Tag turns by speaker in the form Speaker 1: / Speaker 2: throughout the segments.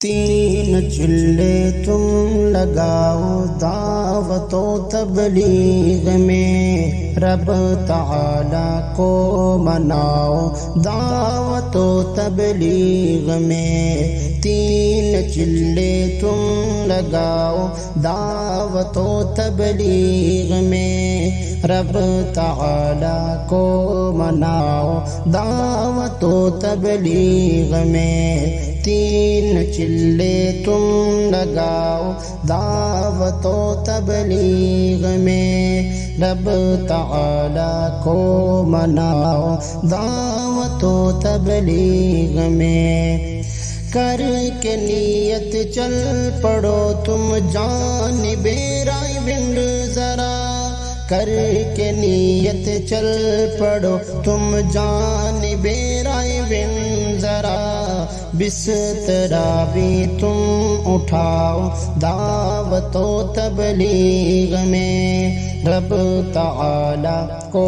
Speaker 1: تین چلے تم لگاؤ دعوت و تبلیغ میں، رب تعالیٰ کو مناؤ دعوت و تبلیغ میں۔ تین چلے تم لگاؤ دعوت و تبلیغ میں، رب تعالیٰ کو مناؤ دعوت و تبلیغ میں۔ تین چلے تم لگاؤ دعوت و تبلیغ میں، رب تعالیٰ کو مناؤ دعوت و تبلیغ میں۔ کر کے نیت چل پڑو تم جانب رائے بند ذرا، کر کے نیت چل پڑو تم جانب رائے بند ذرا، بسترا بھی تم اٹھاؤ دعوت و تبلیغ میں، رب تعالیٰ کو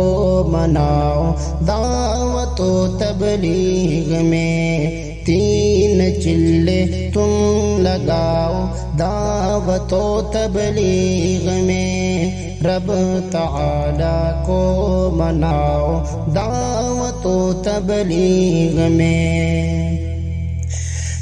Speaker 1: مناؤ دعوت و تبلیغ میں۔ تین چلے تم لگاؤ دعوت و تبلیغ میں، رب تعالیٰ کو مناؤ دعوت و تبلیغ میں۔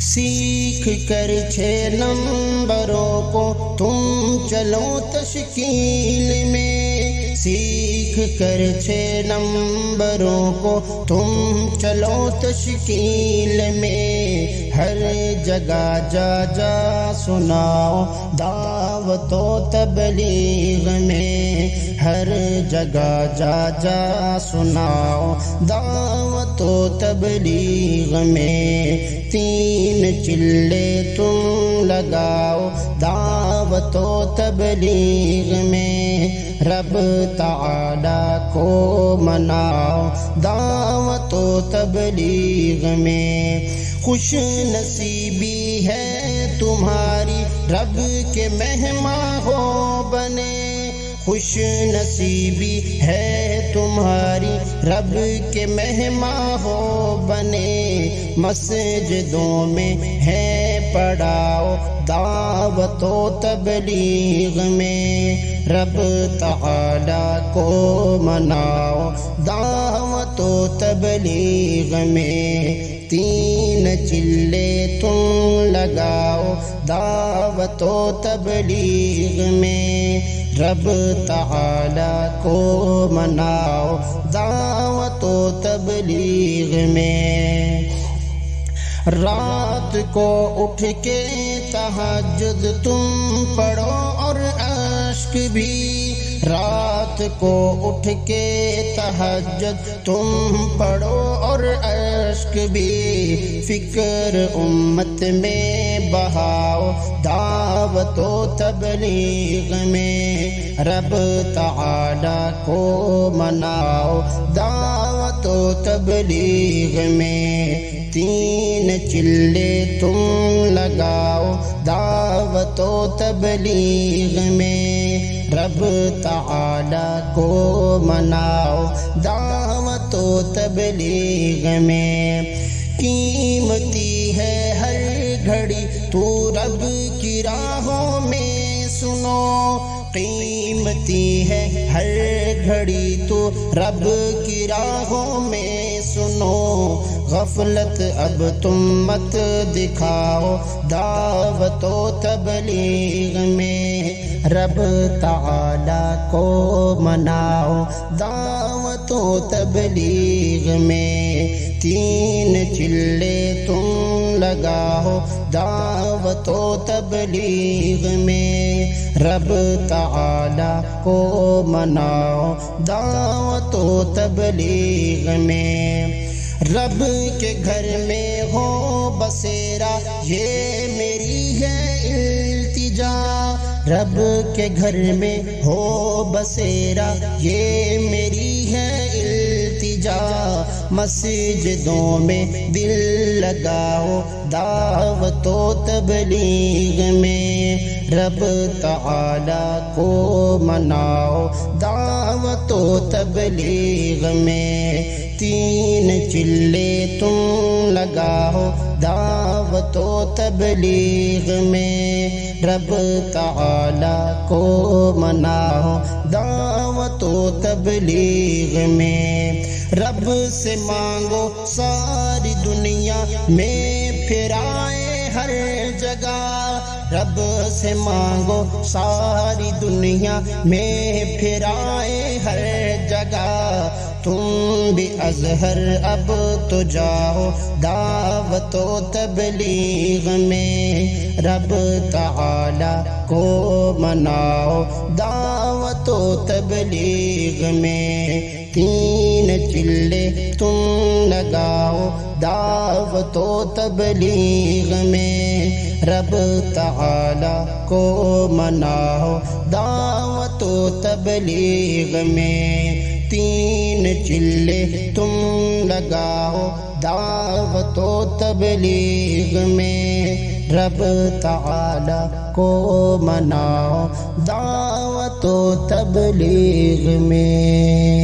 Speaker 1: سیکھ کر 6 نمبروں کو تم چلو تشکیل میں، سیکھ کر 6 نمبروں کو تم چلو تشکیل میں، ہر جگہ جا جا سناؤ دعوت و تبلیغ میں، ہر جگہ جا جا سناؤ دعوت و تبلیغ میں۔ تین چلے تم لگاؤ دعوت و تبلیغ میں، رب تعالیٰ کو مناؤ دعوت و تبلیغ میں۔ خوش نصیبی ہے تمہاری رب کے مہمان ہو بنے، خوش نصیبی ہے تمہاری رب کے مہمان ہو بنے، مسجدوں میں ہے پڑھاؤ دعوت و تبلیغ میں، رب تعالیٰ کو مناؤ دعوت و تبلیغ میں۔ تین چلے تم لگاؤ دعوت و تبلیغ میں، رب تعالیٰ کو مناؤ دعوت و تبلیغ میں۔ رات کو اٹھ کے تہجد تم پڑھو اور عشق بھی، رات کو اٹھ کے تہجد تم پڑھو اور عشق بھی، فکر امت میں بہاؤ دعوت و تبلیغ میں، رب تعالیٰ کو مناؤ دعوت و تبلیغ میں۔ تین چلے تم لگاؤ دعوت و تبلیغ میں، رب تعالیٰ کو مناؤ دعوت و تبلیغ میں۔ قیمتی ہے ہر گھڑی تو رب کی راہوں میں سنو، قیمتی ہے ہر گھڑی تو رب کی راہوں میں سنو، غفلت اب تم مت دکھاؤ دعوت و تبلیغ میں، رب تعالیٰ کو مناؤ دعوت و تبلیغ میں۔ تین چلے تم لگاؤ دعوت و تبلیغ میں، رب تعالیٰ کو مناؤ دعوت و تبلیغ میں۔ رب کے گھر میں ہو بسیرا یہ میری ہے التجا، رب کے گھر میں ہو بسیرا یہ میری ہے التجا، مسجدوں میں دل لگاؤ دعوت و تبلیغ میں، رب تعالیٰ کو مناؤ دعوت و تبلیغ میں۔ تین چلے تم لگاؤ دعوت و تبلیغ میں رب تعالی کو مناؤ دعوت و تبلیغ میں رب سے مانگو ساری دنیا میں پھرائے ہر جگہ رب سے مانگو ساری دنیا میں پھرائے ہر جگہ تم بھی اظہر اب تو جاؤ دعوت و تبلیغ میں رب تعالی کو مناؤ دعوت و تبلیغ میں تین چلے تم لگاؤ دعوت و تبلیغ میں رب تعالی کو مناؤ دعوت و تبلیغ میں تین چلے تم لگاؤ دعوت و تبلیغ میں رب تعالی کو مناؤ دعوت و تبلیغ میں